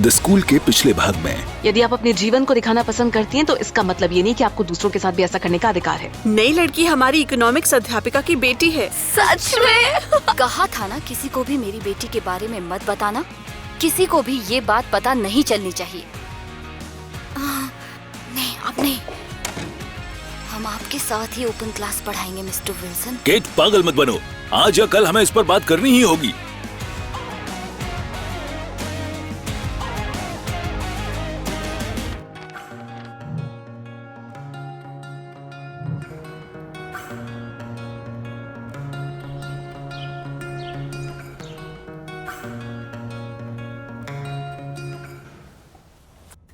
The school के पिछले भाग में। यदि आप अपने जीवन को दिखाना पसंद करती हैं तो इसका मतलब ये नहीं कि आपको दूसरों के साथ भी ऐसा करने का अधिकार है। नई लड़की हमारी इकोनॉमिक्स अध्यापिका की बेटी है। सच में? कहा था ना किसी को भी मेरी बेटी के बारे में मत बताना। किसी को भी ये बात पता नहीं चलनी चाहिए। नहीं, अब नहीं। हम आपके साथ ही ओपन क्लास पढ़ाएंगे मिस्टर विल्सन। केट, पागल मत बनो। आज या कल हमें इस पर बात करनी ही होगी।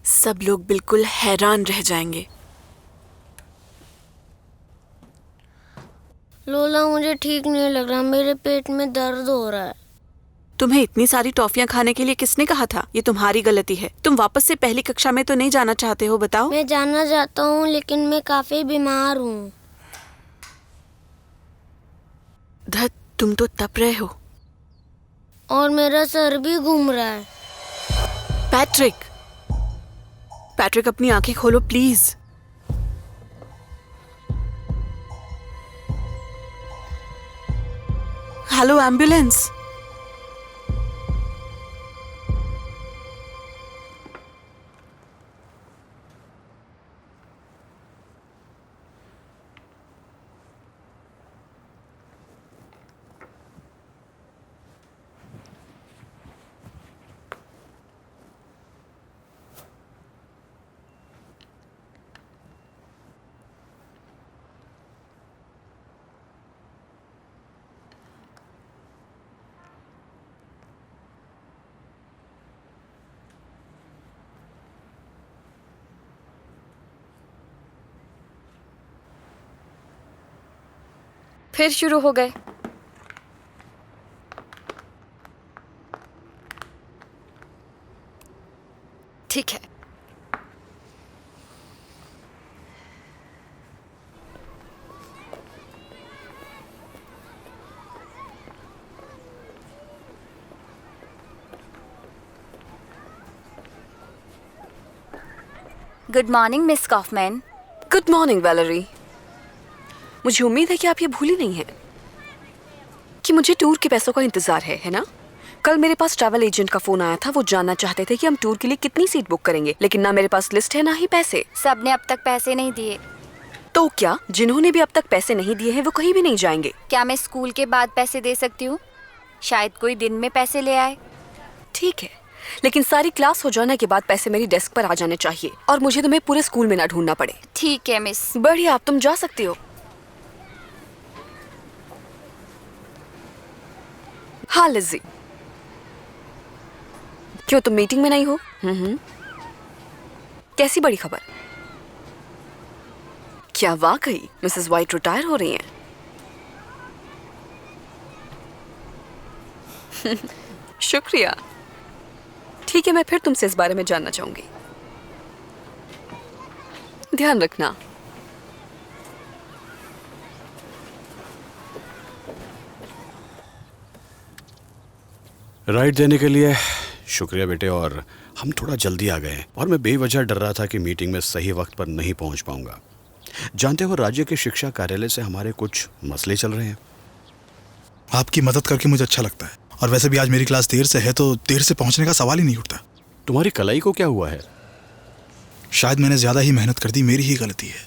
सब लोग बिल्कुल हैरान रह जाएंगे। लोला, मुझे ठीक नहीं लग रहा, मेरे पेट में दर्द हो रहा है। तुम्हें इतनी सारी टॉफियां खाने के लिए किसने कहा था? ये तुम्हारी गलती है। तुम वापस से पहली कक्षा में तो नहीं जाना चाहते हो? बताओ। मैं जाना चाहता हूँ लेकिन मैं काफी बीमार हूँ। धत, तुम तो तप रहे हो। और मेरा सर भी घूम रहा है। पैट्रिक, पैट्रिक अपनी आंखें खोलो प्लीज। Hello ambulance. फिर शुरू हो गए। ठीक है। Good morning miss Kaufman. Good morning Valerie. मुझे उम्मीद है कि आप ये भूली नहीं हैं कि मुझे टूर के पैसों का इंतजार है ना? कल मेरे पास ट्रैवल एजेंट का फोन आया था। वो जानना चाहते थे कि हम टूर के लिए कितनी सीट बुक करेंगे, लेकिन ना मेरे पास लिस्ट है ना ही पैसे। सबने अब तक पैसे नहीं दिए। तो क्या जिन्होंने भी अब तक पैसे नहीं दिए हैं वो कहीं भी नहीं जाएंगे? क्या मैं स्कूल के बाद पैसे दे सकती हूँ? शायद कोई दिन में पैसे ले आए। ठीक है, लेकिन सारी क्लास हो जाने के बाद पैसे मेरी डेस्क पर आ जाने चाहिए और मुझे तुम्हें पूरे स्कूल में ना ढूंढना पड़े। ठीक है मिस। बढ़िया, अब तुम जा सकती हो। हाँ लिज़ी, क्यों तुम मीटिंग में नहीं हो? कैसी बड़ी खबर? क्या वाकई मिसेस वाइट रिटायर हो रही हैं? शुक्रिया। ठीक है, मैं फिर तुमसे इस बारे में जानना चाहूंगी। ध्यान रखना। राइड देने के लिए शुक्रिया बेटे। और हम थोड़ा जल्दी आ गए और मैं बेवजह डर रहा था कि मीटिंग में सही वक्त पर नहीं पहुंच पाऊंगा। जानते हो, राज्य के शिक्षा कार्यालय से हमारे कुछ मसले चल रहे हैं। आपकी मदद करके मुझे अच्छा लगता है। और वैसे भी आज मेरी क्लास देर से है तो देर से पहुंचने का सवाल ही नहीं उठता। तुम्हारी कलाई को क्या हुआ है? शायद मैंने ज्यादा ही मेहनत कर दी, मेरी ही गलती है।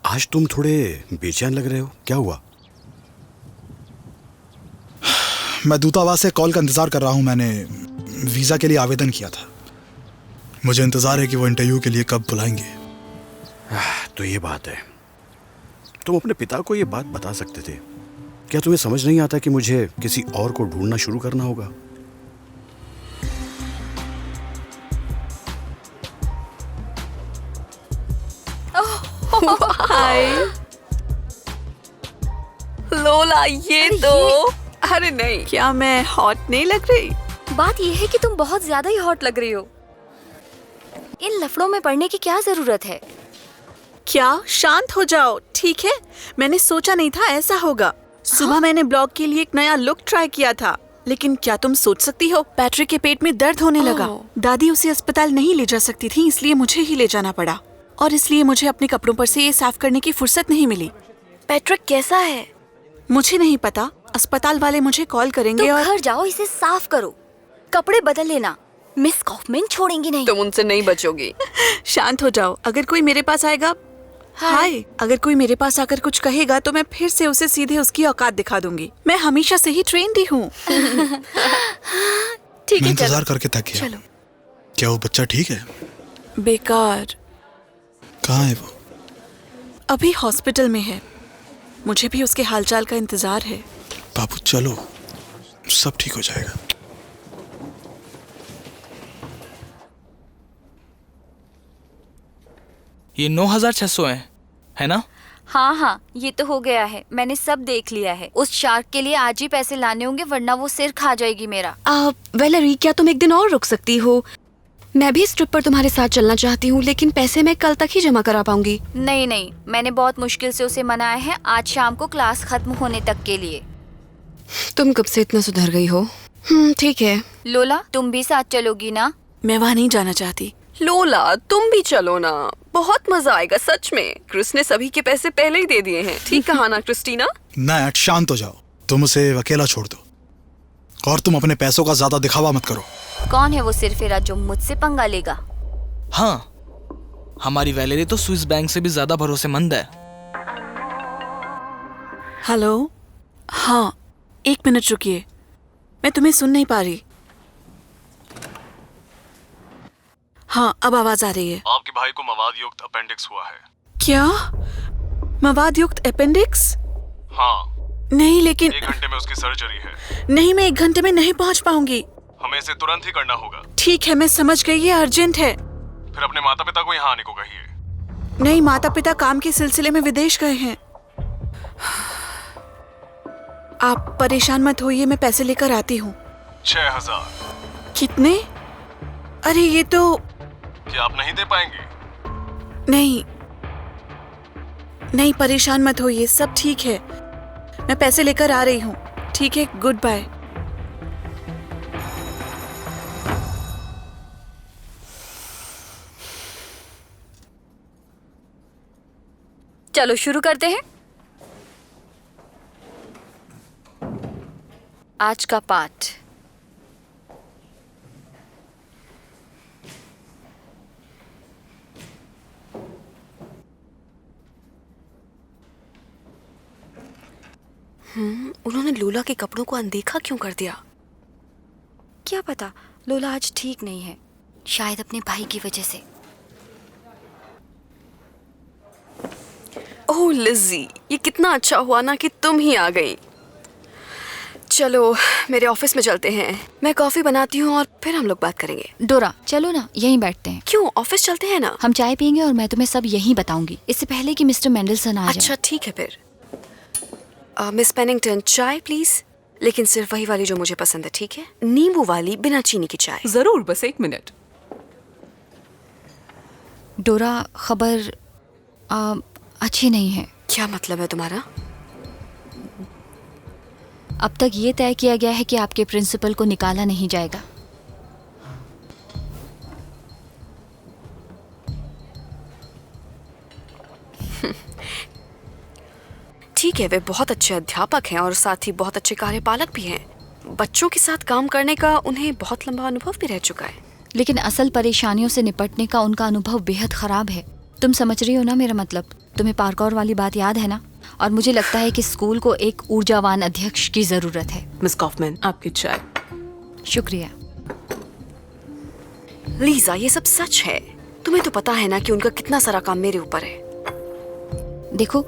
आज तुम थोड़े बेचैन लग रहे हो, क्या हुआ? मैं दूतावास से कॉल का इंतजार कर रहा हूं। मैंने वीजा के लिए आवेदन किया था। मुझे इंतजार है कि वो इंटरव्यू के लिए कब बुलाएंगे। तो ये बात है। तुम अपने पिता को ये बात बता सकते थे। क्या तुम्हें समझ नहीं आता कि मुझे किसी और को ढूंढना शुरू करना होगा? हाय लोला, ये तो अरे नहीं, क्या मैं हॉट नहीं लग रही? बात यह है कि तुम बहुत ज्यादा ही हॉट लग रही हो। इन लफड़ों में पड़ने की क्या जरूरत है? क्या? शांत हो जाओ, ठीक है? मैंने सोचा नहीं था ऐसा होगा। सुबह मैंने ब्लॉग के लिए एक नया लुक ट्राई किया था। लेकिन क्या तुम सोच सकती हो, पैट्रिक के पेट में दर्द होने लगा। दादी उसे अस्पताल नहीं ले जा सकती थी, इसलिए मुझे ही ले जाना पड़ा, और इसलिए मुझे अपने कपड़ों पर से ये साफ करने की फुर्सत नहीं मिली। पैट्रिक कैसा है? मुझे नहीं पता, अस्पताल वाले मुझे कॉल करेंगे तो और घर जाओ, इसे साफ करो, कपड़े बदल लेना। मिस कॉफमैन छोड़ेंगी नहीं। तुम उनसे नहीं बचोगी। शांत हो जाओ। अगर कोई मेरे पास आएगा, हाय, अगर कोई मेरे पास आकर कुछ कहेगा तो मैं फिर से उसे सीधे उसकी औकात दिखा दूंगी। मैं हमेशा से ही ट्रेंड ही हूँ। ठीक मैं है, इंतजार करके थक गया। चलो। क्या वो बच्चा ठीक है? बेकार। कहाँ है वो? अभी हॉस्पिटल में है। मुझे भी उसके हालचाल का इंतजार है। बाबू चलो, सब ठीक हो जाएगा। ये 9600 है ना? हाँ हाँ, ये तो हो गया है, मैंने सब देख लिया है। उस शार्क के लिए आज ही पैसे लाने होंगे, वरना वो सिर खा जाएगी मेरा। वेलेरी, क्या तुम एक दिन और रुक सकती हो? मैं भी इस ट्रिप पर तुम्हारे साथ चलना चाहती हूँ, लेकिन पैसे मैं कल तक ही जमा करा पाऊंगी। नहीं नहीं, मैंने बहुत मुश्किल से उसे मनाया है, आज शाम को क्लास खत्म होने तक के लिए। तुम कब से इतना सुधर गई हो? ठीक है। लोला, तुम भी साथ चलोगी ना? मैं वहाँ नहीं जाना चाहती। लोला, तुम भी चलो ना, बहुत मजा आएगा सच में। क्रिस ने सभी के पैसे पहले ही दे दिए हैं। ठीक कहा ना क्रिस्टीना? नैट, शांत हो जाओ। तुम उसे अकेला छोड़ दो, और तुम अपने पैसों का ज्यादा दिखावा मत करो। कौन है वो सिरफिरा जो मुझसे पंगा लेगा? हाँ, हमारी वैलेरी तो स्विस बैंक से भी ज्यादा भरोसेमंद है। हेलो, हाँ, 1 मिनट रुकिए, मैं तुम्हें सुन नहीं पा रही। हाँ, अब आवाज आ रही है। आपके भाई को मवाद युक्त अपेंडिक्स हुआ है। क्या? मवाद युक्त अपेंडिक्स? हाँ। नहीं, लेकिन 1 घंटे में उसकी सर्जरी है। नहीं, मैं 1 घंटे में नहीं पहुंच पाऊंगी। हमें इसे तुरंत ही करना होगा। ठीक है, मैं समझ गई, ये अर्जेंट है। फिर अपने माता पिता को यहाँ आने को कहिए। नहीं, माता पिता काम के सिलसिले में विदेश गए हैं। आप परेशान मत होइए, मैं पैसे लेकर आती हूँ। 6000। कितने? अरे ये तो क्या आप नहीं दे पाएंगे? नहीं नहीं, परेशान मत होइए, सब ठीक है, मैं पैसे लेकर आ रही हूँ। ठीक है, गुड बाय। चलो शुरू करते हैं आज का पाठ। उन्होंने लोला के कपड़ों को अनदेखा क्यों कर दिया? क्या पता, लोला आज ठीक नहीं है, शायद अपने भाई की वजह से। ओह लिज़ी, ये कितना अच्छा हुआ ना कि तुम ही आ गई। चलो मेरे ऑफिस में चलते हैं, मैं कॉफी बनाती हूँ और फिर हम लोग बात करेंगे। डोरा, चलो ना, यहीं बैठते हैं। क्यों? ऑफिस चलते हैं ना। हम चाय पियेंगे और मैं तुम्हें सब यहीं बताऊंगी, इससे पहले कि मिस्टर मेंडलसन आ जाए। अच्छा ठीक है फिर। मिस पेनिंगटन, चाय प्लीज, लेकिन सिर्फ वही वाली जो मुझे पसंद है, ठीक है? नींबू वाली, बिना चीनी की चाय। जरूर, बस 1 मिनट। डोरा, खबर अच्छी नहीं है। क्या मतलब है तुम्हारा? अब तक ये तय किया गया है कि आपके प्रिंसिपल को निकाला नहीं जाएगा। ठीक है, वे बहुत अच्छे अध्यापक हैं और साथ ही बहुत अच्छे कार्यपालक भी हैं। बच्चों के साथ काम करने का उन्हें बहुत लंबा अनुभव भी रह चुका है। लेकिन असल परेशानियों से निपटने का उनका अनुभव बेहद खराब है। तुम समझ रही हो ना मेरा मतलब? तुम्हें पार्कौर वाली बात याद है ना? और मुझे लगता है कि स्कूल को एक ऊर्जावान अध्यक्ष की जरूरत है। मिस कॉफमैन, आपकी चाय। शुक्रिया। लीजा, ये सब सच है। तुम्हें तो पता है ना कि उनका कितना सारा काम मेरे ऊपर है। देखो,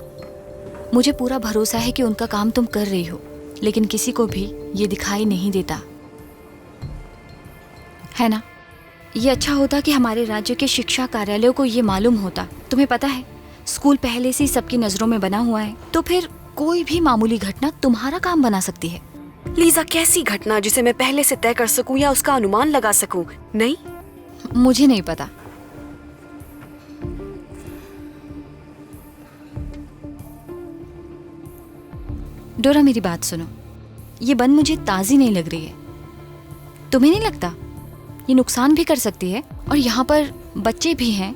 मुझे पूरा भरोसा है कि उनका काम तुम कर रही हो, लेकिन किसी को भी ये दिखाई नहीं देता, है ना? ये अच्छा होता कि हमारे राज्य के शिक्षा कार्यालयों को ये मालूम होता। तुम्हें पता है, स्कूल पहले से ही सबकी नजरों में बना हुआ है, तो फिर कोई भी मामूली घटना तुम्हारा काम बना सकती है। लीजा, कैसी घटना जिसे मैं पहले से तय कर सकूं या उसका अनुमान लगा सकूं? नहीं, मुझे नहीं पता। डोरा, मेरी बात सुनो। ये बन मुझे ताज़ी नहीं लग रही है। तुम्हें नहीं लगता? ये नुकसान भी कर सकती है, और यहाँ पर बच्चे भी हैं।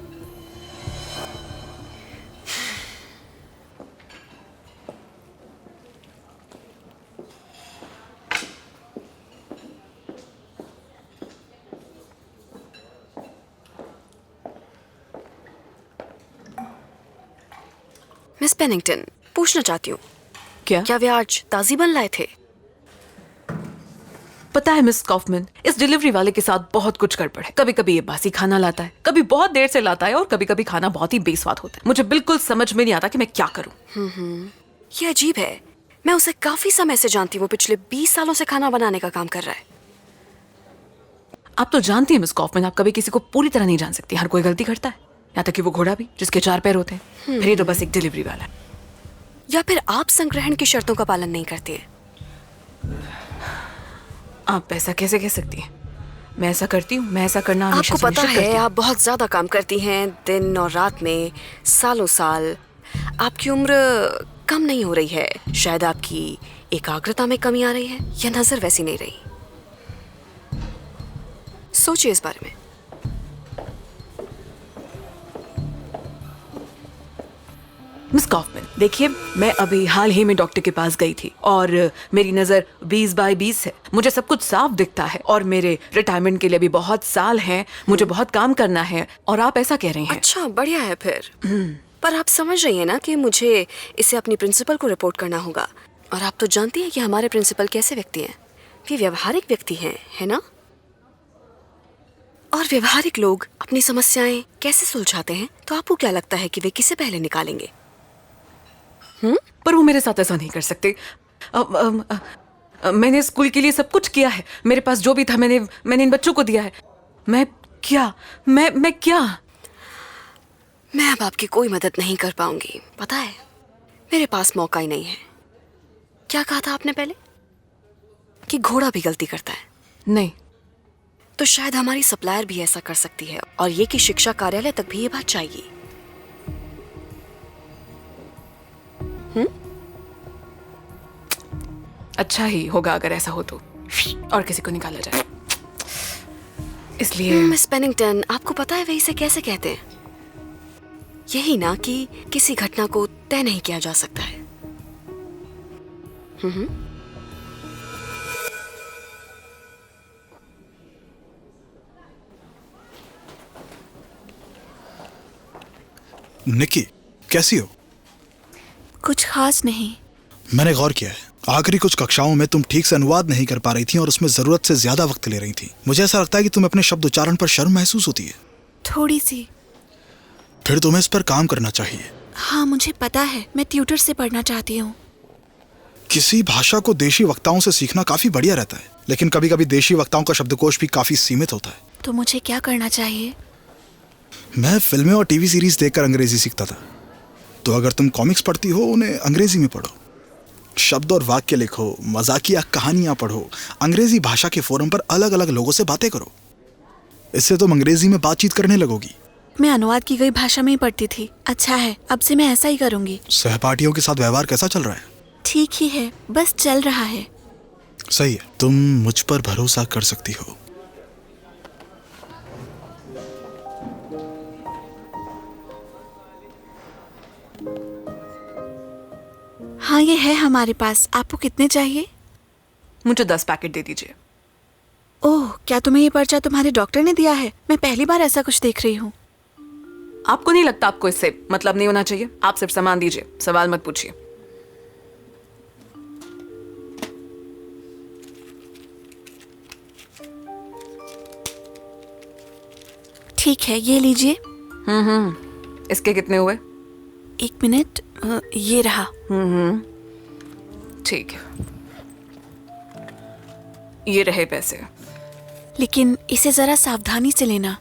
मिस पेनिंगटन, पूछना चाहती हूँ, क्या वे आज ताज़ी बन लाए थे? पता है मिस कॉफमैन, इस डिलीवरी वाले के साथ बहुत कुछ गड़बड़ है। कभी कभी ये बासी खाना लाता है, कभी बहुत देर से लाता है, और कभी कभी खाना बहुत ही बेस्वाद होता है। मुझे बिल्कुल समझ में नहीं आता कि मैं क्या करूं। ये अजीब है। मैं उसे काफी समय से जानती हूँ। वो पिछले 20 सालों से खाना बनाने का काम कर रहा है। आप तो जानती हैं मिस कॉफमैन, आप कभी किसी को पूरी तरह नहीं जान सकती। हर कोई गलती करता है, यहाँ तक कि वो घोड़ा भी जिसके 4 पैर होते हैं। फिर ये तो बस एक डिलीवरी वाला है। या फिर आप संग्रहण की शर्तों का पालन नहीं करती है? आप ऐसा कैसे कह सकती हैं? मैं ऐसा करती हूँ, मैं ऐसा करना हमेशा आपको पता सुनिश्चित करती है, हूँ। आप बहुत ज्यादा काम करती हैं, दिन और रात में, सालों साल। आपकी उम्र कम नहीं हो रही है। शायद आपकी एकाग्रता में कमी आ रही है, या नजर वैसी नहीं रही। सोचिए इस बारे में। मिस कॉफमैन, देखिए, मैं अभी हाल ही में डॉक्टर के पास गई थी, और मेरी नज़र 20/20 है। मुझे सब कुछ साफ दिखता है, और मेरे रिटायरमेंट के लिए भी बहुत साल हैं। मुझे बहुत काम करना है, और आप ऐसा कह रही हैं। अच्छा, बढ़िया है फिर। पर आप समझ रही हैं ना कि मुझे इसे अपनी प्रिंसिपल को रिपोर्ट करना होगा। और आप तो जानती हैं कि हमारे प्रिंसिपल कैसे व्यक्ति हैं। वे व्यवहारिक व्यक्ति हैं, है ना? और व्यवहारिक लोग अपनी समस्याएं कैसे सुलझाते हैं? तो आपको क्या लगता है कि वे किसे पहले निकालेंगे? पर वो मेरे साथ ऐसा नहीं कर सकते। मैंने स्कूल के लिए सब कुछ किया है। मेरे पास जो भी था मैंने इन बच्चों को दिया है। मैं अब आपकी कोई मदद नहीं कर पाऊंगी। पता है, मेरे पास मौका ही नहीं है। क्या कहा था आपने पहले? कि घोड़ा भी गलती करता है? नहीं। तो शायद हमारी सप्लायर भी ऐसा कर सकती है, और ये कि शिक्षा कार्यालय तक भी ये बात जाएगी। अच्छा ही होगा अगर ऐसा हो तो, और किसी को निकाला जाए। इसलिए मिस पेनिंगटन, आपको पता है वे इसे कैसे कहते हैं? यही ना कि किसी घटना को तय नहीं किया जा सकता है। निक्की, कैसी हो? कुछ खास नहीं। मैंने गौर किया है, आखिरी कुछ कक्षाओं में तुम ठीक से अनुवाद नहीं कर पा रही थी, और उसमें जरूरत से ज्यादा वक्त ले रही थी। मुझे ऐसा लगता है कि तुम्हें अपने शब्द उच्चारण पर शर्म महसूस होती है। थोड़ी सी। फिर तुम्हें इस पर काम करना चाहिए। हाँ, मुझे पता है। मैं ट्यूटर से पढ़ना चाहती हूँ। किसी भाषा को देशी वक्ताओं से सीखना काफी बढ़िया रहता है, लेकिन कभी कभी देशी वक्ताओं का शब्दकोश भी काफी सीमित होता है। तो मुझे क्या करना चाहिए? मैं फिल्में और टीवी सीरीज देखकर अंग्रेजी सीखता था। तो अगर तुम कॉमिक्स पढ़ती हो, उन्हें अंग्रेजी में पढ़ो। शब्द और वाक्य लिखो, मजाकिया कहानियां पढ़ो, अंग्रेजी भाषा के फोरम पर अलग अलग लोगों से बातें करो। इससे तुम अंग्रेजी में बातचीत करने लगोगी। मैं अनुवाद की गई भाषा में ही पढ़ती थी। अच्छा है, अब से मैं ऐसा ही करूंगी। सहपाठियों के साथ व्यवहार कैसा चल रहा है? ठीक ही है, बस चल रहा है। सही है, तुम मुझ पर भरोसा कर सकती हो। हाँ, ये है हमारे पास। आपको कितने चाहिए? मुझे 10 पैकेट दे दीजिए। ओह, क्या तुम्हें ये पर्चा तुम्हारे डॉक्टर ने दिया है? मैं पहली बार ऐसा कुछ देख रही हूँ। आपको नहीं लगता आपको इससे मतलब नहीं होना चाहिए? आप सिर्फ सामान दीजिए, सवाल मत पूछिए। ठीक है, ये लीजिए। इसके कितने हुए? 1 मिनट, ये रहा। ठीक है, ये रहे पैसे। लेकिन इसे जरा सावधानी से लेना।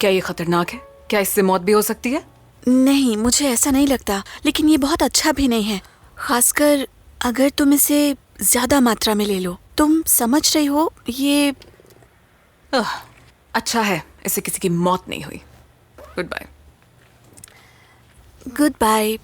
क्या ये खतरनाक है? क्या इससे मौत भी हो सकती है? नहीं, मुझे ऐसा नहीं लगता, लेकिन ये बहुत अच्छा भी नहीं है, खासकर अगर तुम इसे ज्यादा मात्रा में ले लो। तुम समझ रही हो, ये अच्छा है, इससे किसी की मौत नहीं हुई। Goodbye. Goodbye.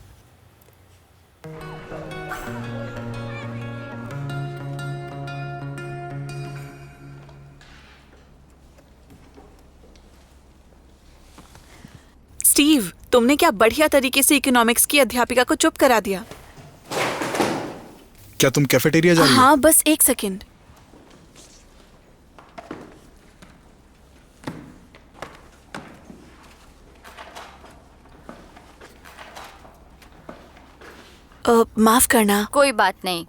Steve, तुमने क्या बढ़िया तरीके से इकोनॉमिक्स की अध्यापिका को चुप करा दिया। क्या तुम कैफेटेरिया जा रही हो? हाँ, बस एक सेकंड। माफ करना। कोई बात नहीं।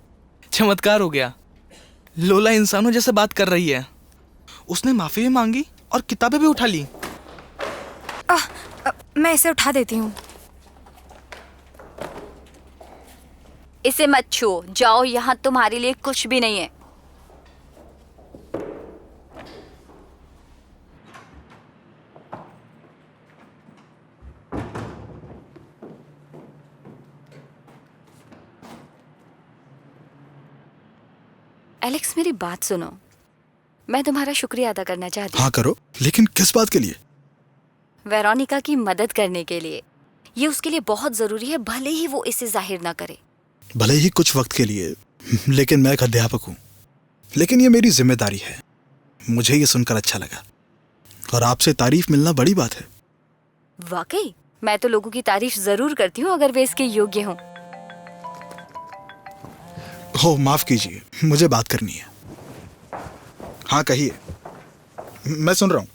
चमत्कार हो गया। लोला इंसानों जैसे बात कर रही है। उसने माफी भी मांगी और किताबें भी उठा ली। मैं इसे उठा देती हूँ। इसे मत छुओ, जाओ, यहाँ तुम्हारे लिए कुछ भी नहीं है। एलेक्स, मेरी बात सुनो। मैं तुम्हारा शुक्रिया अदा करना चाहती हूँ। हाँ करो, लेकिन किस बात के लिए? वेरोनिका की मदद करने के लिए। ये उसके लिए बहुत जरूरी है, भले ही वो इसे जाहिर ना करे। भले ही कुछ वक्त के लिए, लेकिन मैं एक अध्यापक हूँ। लेकिन ये मेरी जिम्मेदारी है। मुझे ये सुनकर अच्छा लगा और आपसे तारीफ मिलना बड़ी बात है। वाकई, मैं तो लोगों की तारीफ जरूर करती हूँ अगर वे इसके योग्य हों। हो, माफ कीजिए, मुझे बात करनी है। हाँ कहिए, मैं सुन रहा हूँ।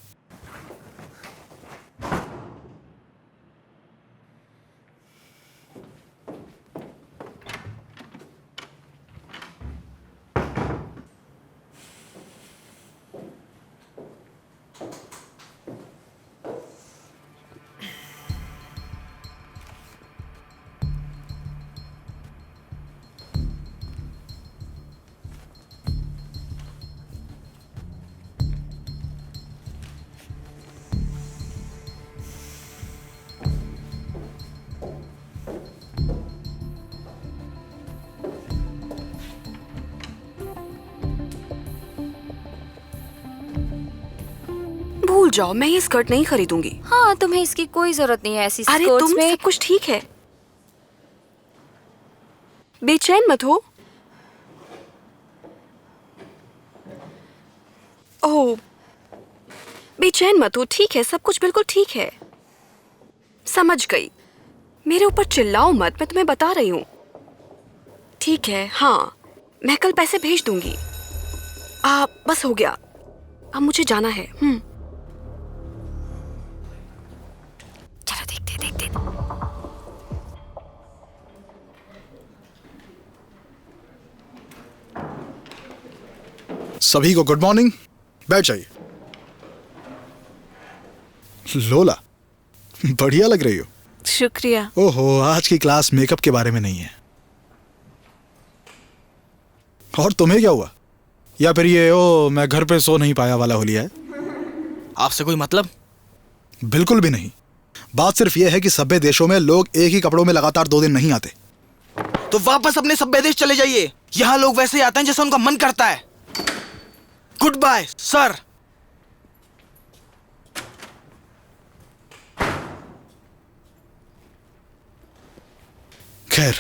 भूल जाओ, मैं ये स्कर्ट नहीं खरीदूंगी। हाँ, तुम्हें इसकी कोई जरूरत नहीं है। ऐसी अरे स्कर्ट्स तुम, में सब कुछ ठीक है। बेचैन मत हो। ओह, बेचैन मत हो, ठीक है, सब कुछ बिल्कुल ठीक है। समझ गई। मेरे ऊपर चिल्लाओ मत, मैं तुम्हें बता रही हूँ। ठीक है, हाँ, मैं कल पैसे भेज दूंगी। बस हो गया, अब मुझे जाना है। चलो देखते देखते। सभी को गुड मॉर्निंग। बैठ जाइए। लोला, बढ़िया लग रही हो। शुक्रिया। ओहो, आज की क्लास मेकअप के बारे में नहीं है। और तुम्हें क्या हुआ? या फिर ये मैं घर पे सो नहीं पाया वाला होलिया है? आपसे कोई मतलब? बिल्कुल भी नहीं। बात सिर्फ ये है कि सभ्य देशों में लोग एक ही कपड़ों में लगातार 2 दिन नहीं आते। तो वापस अपने सभ्य देश चले जाइए। यहाँ लोग वैसे ही आते हैं जैसे उनका मन करता है। Goodbye sir. खैर,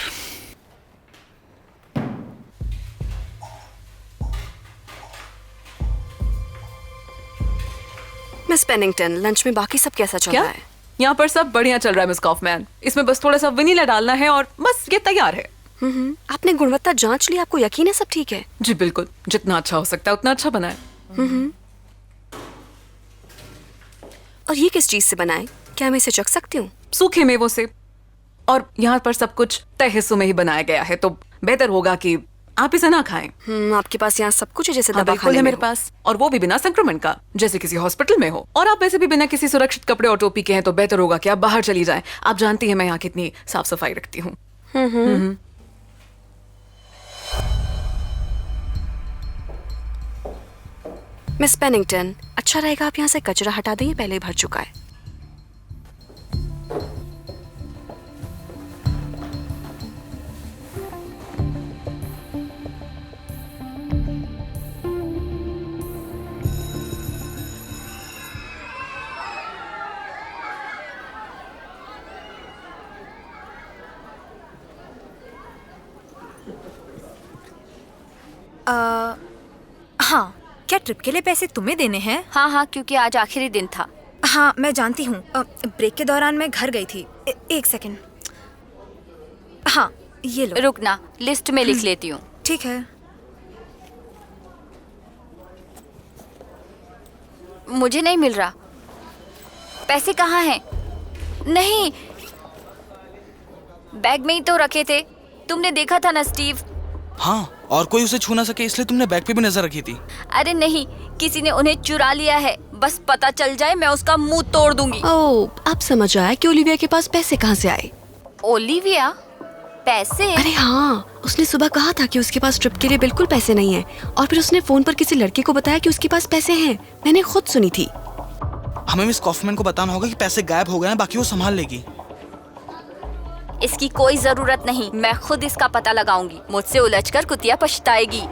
मिस पेनिंगटन, लंच में बाकी सब कैसा चल क्या? रहा है? यहाँ पर सब बढ़िया चल रहा है मिस कॉफमैन। इसमें बस थोड़ा सा वनीला डालना है और बस ये तैयार है। आपने गुणवत्ता जांच ली, आपको यकीन है सब ठीक है? जी बिल्कुल, जितना अच्छा हो सकता है उतना अच्छा बना है। और ये किस चीज से बना है? क्या मैं इसे चख सकती हूँ? सूखे मेवों से। और यहाँ पर सब कुछ तय हिस्सों में ही बनाया गया है, तो बेहतर होगा कि आप इसे ना खाएं। आपके पास यहाँ सब कुछ है जैसे हाँ, दवा बिल्कुल खाने है में मेरे हो। पास, और वो भी बिना संक्रमण का, जैसे किसी हॉस्पिटल में हो। और आप वैसे भी बिना किसी सुरक्षित कपड़े और टोपी के हैं, तो बेहतर होगा कि आप बाहर चली जाएं। आप जानती हैं मैं यहाँ कितनी साफ सफाई रखती हूँ। मिस पेनिंगटन, अच्छा रहेगा आप यहाँ से कचरा हटा दें, ये पहले ही भर चुका है। हाँ, क्या ट्रिप के लिए पैसे तुम्हें देने हैं? हाँ हाँ, क्योंकि आज आखिरी दिन था। हाँ मैं जानती हूँ। ब्रेक के दौरान मैं घर गई थी। एक सेकंड। हाँ ये लो। रुकना, लिस्ट में लिख लेती हूँ। ठीक है। मुझे नहीं मिल रहा। पैसे कहाँ हैं? नहीं, बैग में ही तो रखे थे। तुमने देखा था ना स्टीव? हाँ, और कोई उसे छू ना सके इसलिए तुमने बैग पे भी नजर रखी थी। अरे नहीं, किसी ने उन्हें चुरा लिया है। बस पता चल जाए मैं उसका मुंह तोड़ दूंगी। ओह, अब समझ आया कि ओलिविया के पास पैसे कहाँ से आए। ओलिविया? पैसे? अरे हाँ, उसने सुबह कहा था कि उसके पास ट्रिप के लिए बिल्कुल पैसे नहीं हैं, और फिर उसने फोन पर किसी लड़के को बताया कि उसके पास पैसे हैं। मैंने खुद सुनी थी। हमें मिस कॉफमैन को बताना होगा कि पैसे गायब हो गए हैं, बाकी वो संभाल लेगी। इसकी कोई जरूरत नहीं, मैं खुद इसका पता लगाऊंगी। मुझसे उलझकर कुतिया पछताएगी।